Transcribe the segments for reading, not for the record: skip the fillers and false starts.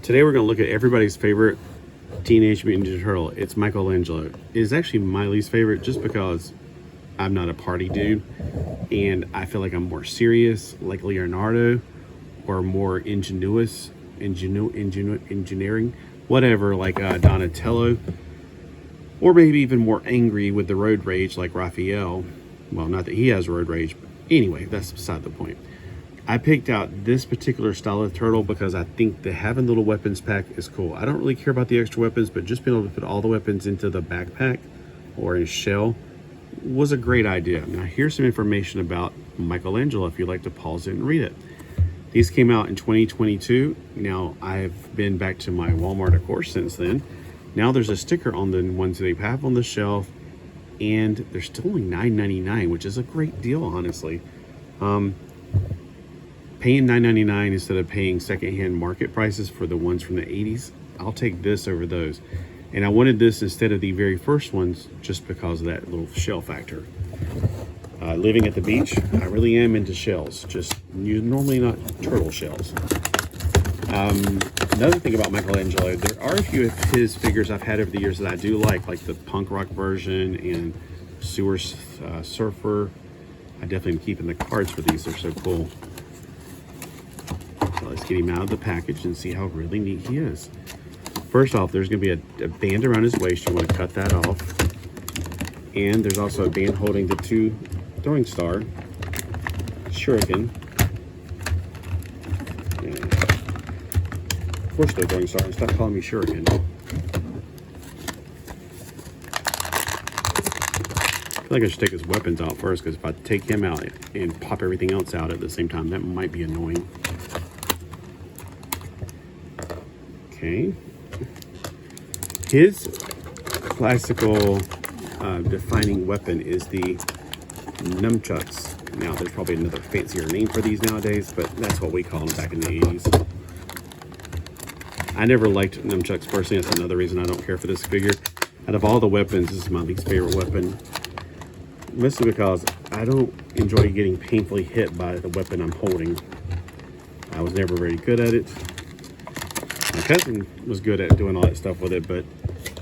Today we're going to look at everybody's favorite Teenage Mutant Ninja Turtle. It's Michelangelo. It is actually my least favorite just because I'm not a party dude and I feel like I'm more serious, like Leonardo, or more engineering, whatever, like Donatello, or maybe even more angry with the road rage like Raphael. Well, not that he has road rage, but anyway, that's beside the point. I picked out this particular style of turtle because I think that having the little weapons pack is cool. I don't really care about the extra weapons, but just being able to put all the weapons into the backpack or in a shell was a great idea. Now here's some information about Michelangelo if you'd like to pause it and read it. These came out in 2022. Now I've been back to my Walmart, of course, since then. Now there's a sticker on the ones they have on the shelf, and they're still only $9.99, which is a great deal, honestly. Paying $9.99 instead of paying secondhand market prices for the ones from the 80s, I'll take this over those. And I wanted this instead of the very first ones just because of that little shell factor. Living at the beach, I really am into shells, just normally not turtle shells. Another thing about Michelangelo, there are a few of his figures I've had over the years that I do like the punk rock version and sewer surfer. I definitely am keeping the cards for these, they're so cool. So let's get him out of the package and see how really neat he is. First off, there's going to be a band around his waist. You want to cut that off. And there's also a band holding the two throwing star shuriken. Yeah. Of course they're throwing star. Stop calling me shuriken. I feel like I should take his weapons out first, because if I take him out and pop everything else out at the same time, that might be annoying. Okay. His classical defining weapon is the nunchucks. Now, there's probably another fancier name for these nowadays, but that's what we call them back in the 80s. I never liked nunchucks personally. That's another reason I don't care for this figure. Out of all the weapons, this is my least favorite weapon. Mostly because I don't enjoy getting painfully hit by the weapon I'm holding. I was never very good at it. My cousin was good at doing all that stuff with it, but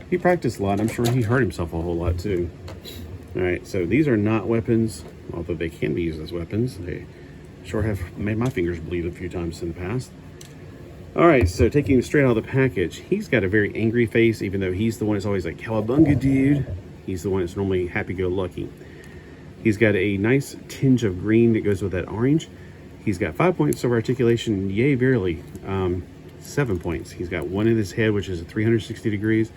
he practiced a lot. I'm sure he hurt himself a whole lot too. All right, so these are not weapons, although they can be used as weapons. They sure have made my fingers bleed a few times in the past. All right, so taking him straight out of the package, he's got a very angry face, even though he's the one that's always like, cowabunga, dude. He's the one that's normally happy-go-lucky. He's got a nice tinge of green that goes with that orange. He's got 5 points of articulation, yay, barely. 7 points. He's got one in his head, which is at 360 degrees.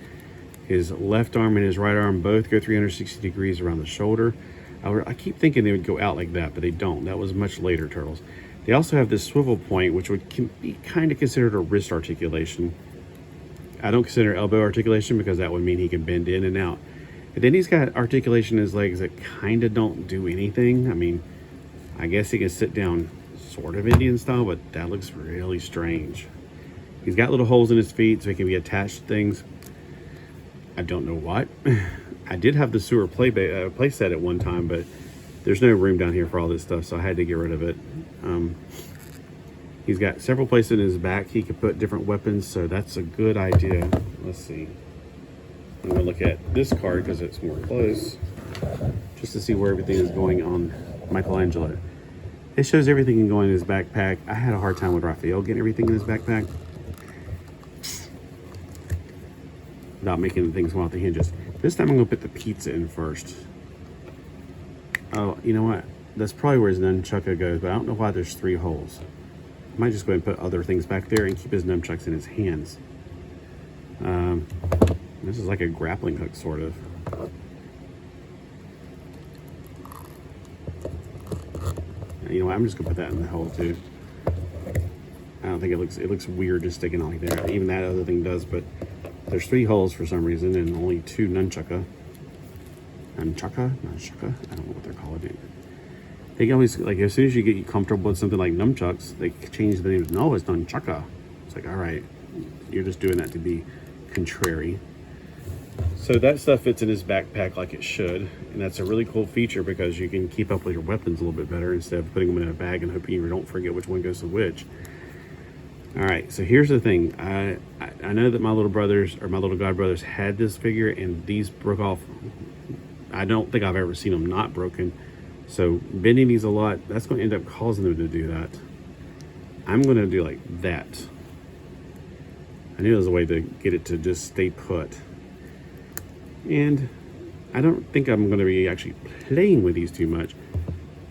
His left arm and his right arm both go 360 degrees around the shoulder. I keep thinking they would go out like that, but they don't. That was much later turtles. They also have this swivel point, which can be kind of considered a wrist articulation. I don't consider elbow articulation because that would mean he can bend in and out. And then he's got articulation in his legs that kind of don't do anything. I mean, I guess he can sit down sort of Indian style, but that looks really strange. He's got little holes in his feet so he can be attached to things. I don't know what. I did have the sewer play set at one time, but there's no room down here for all this stuff, so I had to get rid of it. He's got several places in his back he could put different weapons, so that's a good idea. Let's see. I'm going to look at this card because it's more close, just to see where everything is going on Michelangelo. It shows everything going in his backpack. I had a hard time with Raphael getting everything in his backpack without making things go off the hinges. This time I'm going to put the pizza in first. Oh, you know what? That's probably where his nunchucka goes, but I don't know why there's 3 holes. I might just go ahead and put other things back there and keep his nunchucks in his hands. This is like a grappling hook, sort of. You know what? I'm just gonna put that in the hole too. I don't think it looks weird just sticking on like that. Even that other thing does, but there's 3 holes for some reason and only 2 nunchucka. Nunchucka? I don't know what they're calling it. They always, like, as soon as you get comfortable with something like nunchucks, they change the name. No, it's nunchucka. It's like, all right, you're just doing that to be contrary. So that stuff fits in his backpack like it should, and that's a really cool feature because you can keep up with your weapons a little bit better instead of putting them in a bag and hoping you don't forget which one goes to which. All right, so here's the thing. I know that my little brothers, or my little god brothers, had this figure, and these broke off. I don't think I've ever seen them not broken. So bending these a lot, that's going to end up causing them to do that. I'm going to do like that. I knew there was a way to get it to just stay put. And I don't think I'm going to be actually playing with these too much.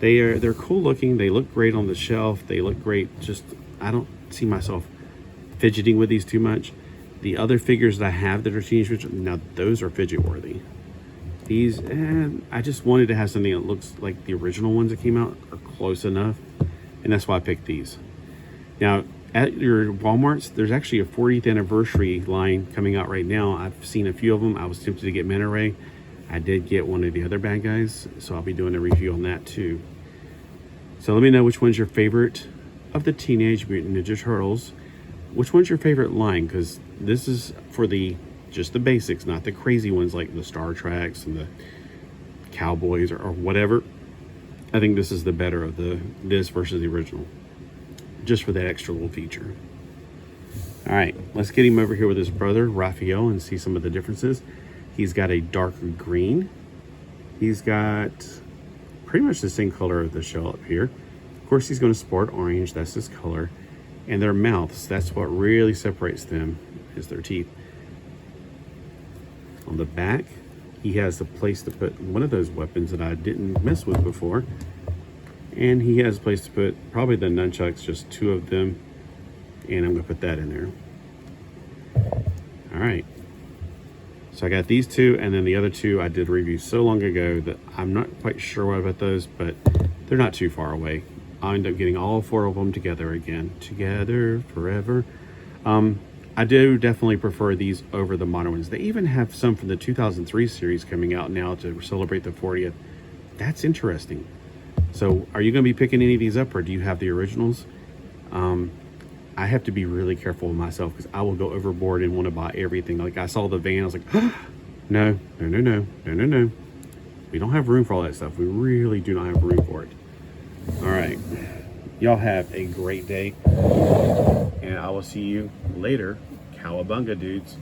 They're cool looking. They look great on the shelf. They look great. Just, I don't see myself fidgeting with these too much. The other figures that I have that are Teenage Mutant, now those are fidget worthy. These, I just wanted to have something that looks like the original ones that came out or close enough, and that's why I picked these. Now, at your Walmarts, there's actually a 40th anniversary line coming out right now. I've seen a few of them. I was tempted to get Manta Ray. I did get one of the other bad guys, so I'll be doing a review on that too. So let me know which one's your favorite of the Teenage Mutant Ninja Turtles. Which one's your favorite line? Because this is for just the basics, not the crazy ones like the Star Treks and the Cowboys or whatever. I think this is the better of this versus the original, just for that extra little feature. All right, let's get him over here with his brother Raphael and see some of the differences. He's got a darker green. He's got pretty much the same color of the shell up here. Of course, he's going to sport orange. That's his color. And their mouths, that's what really separates them, is their teeth. On the back, he has a place to put one of those weapons that I didn't mess with before. And he has a place to put probably the nunchucks, just two of them. And I'm going to put that in there. All right. So I got these two, and then the other two I did review so long ago that I'm not quite sure what about those, but they're not too far away. I'll end up getting all four of them together again. Together forever. I do definitely prefer these over the modern ones. They even have some from the 2003 series coming out now to celebrate the 40th. That's interesting. So are you going to be picking any of these up, or do you have the originals? I have to be really careful with myself because I will go overboard and want to buy everything. Like I saw the van, I was like, no. We don't have room for all that stuff. We really do not have room for it. All right. Y'all have a great day. And I will see you later. Cowabunga, dudes.